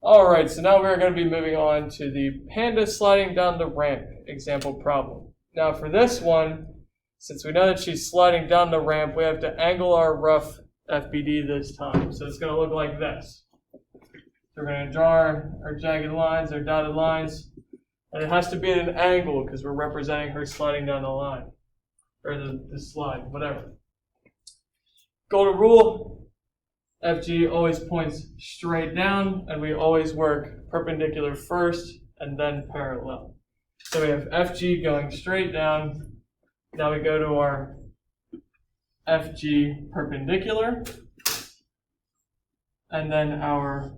All right, so now we're going to be moving on to the panda sliding down the ramp example problem. Now for this one, since we know that she's sliding down the ramp, we have to angle our rough FBD this time. So it's going to look like this. So we're going to draw our jagged lines, our dotted lines, and it has to be at an angle because we're representing her sliding down the line, or the slide, whatever. Golden rule, FG always points straight down, and we always work perpendicular first and then parallel. So we have FG going straight down. Now we go to our FG perpendicular, and then our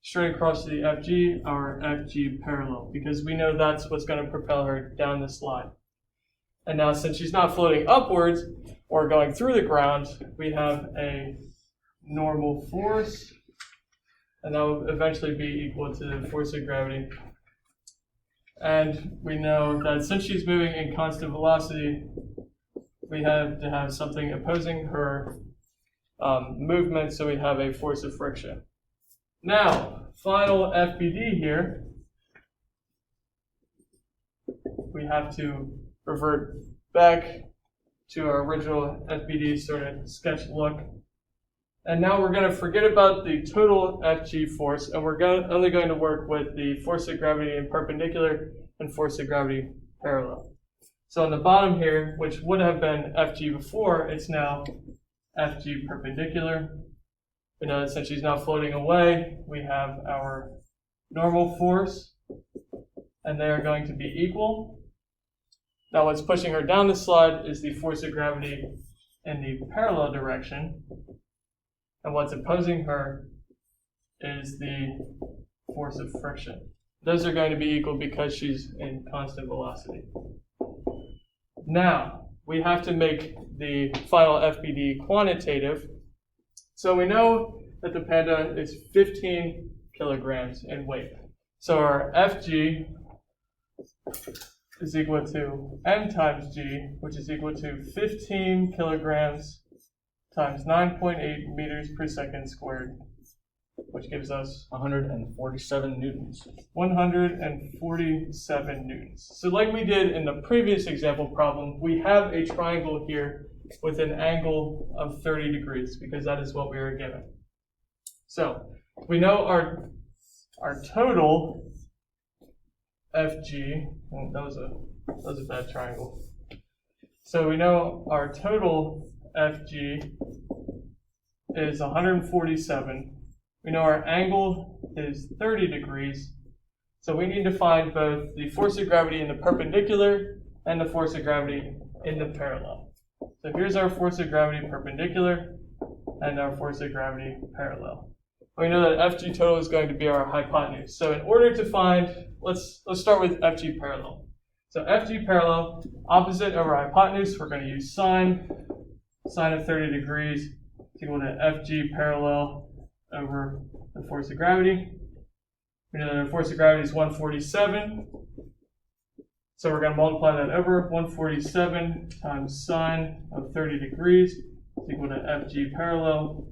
straight across to the FG, our FG parallel, because we know that's what's going to propel her down the slide. And now since she's not floating upwards or going through the ground, we have a normal force, and that will eventually be equal to the force of gravity. And we know that since she's moving in constant velocity, we have to have something opposing her movement, so we have a force of friction. Now, final FBD here, we have to revert back to our original FBD sort of sketch look. And now we're going to forget about the total FG force, and we're only going to work with the force of gravity in perpendicular and force of gravity parallel. So on the bottom here, which would have been FG before, it's now FG perpendicular. We know that since she's not floating away, we have our normal force, and they are going to be equal. Now what's pushing her down the slide is the force of gravity in the parallel direction, and what's opposing her is the force of friction. Those are going to be equal because she's in constant velocity. Now, we have to make the final FBD quantitative. So we know that the panda is 15 kilograms in weight. So our FG is equal to M times G, which is equal to 15 kilograms times 9.8 meters per second squared, which gives us 147 newtons. 147 newtons. So like we did in the previous example problem, we have a triangle here with an angle of 30 degrees because that is what we were given. So we know our total FG, well, that was a bad triangle. So we know our total FG is 147. We know our angle is 30 degrees. So we need to find both the force of gravity in the perpendicular and the force of gravity in the parallel. So here's our force of gravity perpendicular and our force of gravity parallel. We know that FG total is going to be our hypotenuse. So in order to find, let's start with FG parallel. So FG parallel, opposite of our hypotenuse, we're going to use sine. Sine of 30 degrees is equal to FG parallel over the force of gravity. We know that the force of gravity is 147. So we're going to multiply that over. 147 times sine of 30 degrees is equal to FG parallel.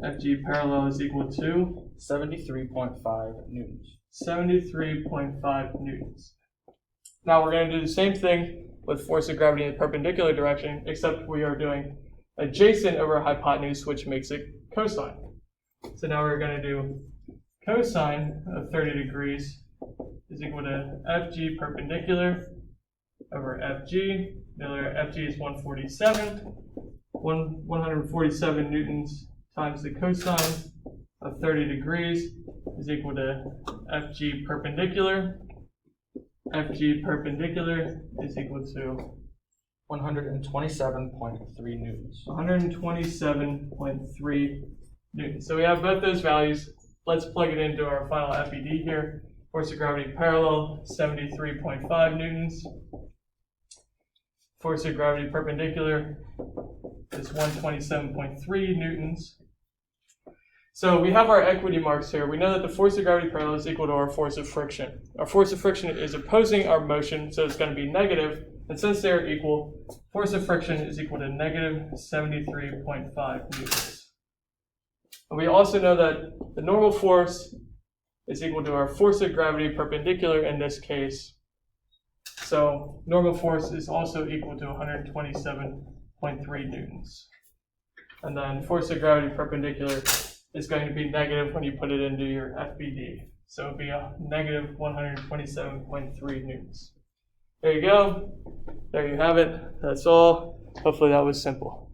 FG parallel is equal to 73.5 newtons. 73.5 newtons. Now we're going to do the same thing with force of gravity in the perpendicular direction, except we are doing adjacent over hypotenuse, which makes it cosine. So now we're going to do cosine of 30 degrees is equal to FG perpendicular over FG. FG is 147. 147 newtons times the cosine of 30 degrees is equal to FG perpendicular. FG perpendicular is equal to 127.3 newtons. 127.3 newtons. So we have both those values. Let's plug it into our final FBD here. Force of gravity parallel, 73.5 newtons. Force of gravity perpendicular is 127.3 newtons. So we have our equity marks here. We know that the force of gravity parallel is equal to our force of friction. Our force of friction is opposing our motion, so it's going to be negative. And since they are equal, force of friction is equal to negative 73.5 newtons. And we also know that the normal force is equal to our force of gravity perpendicular in this case. So normal force is also equal to 127.3 newtons. And then force of gravity perpendicular is going to be negative when you put it into your FBD. So it'll be a negative 127.3 newtons. There you go. There you have it. That's all. Hopefully that was simple.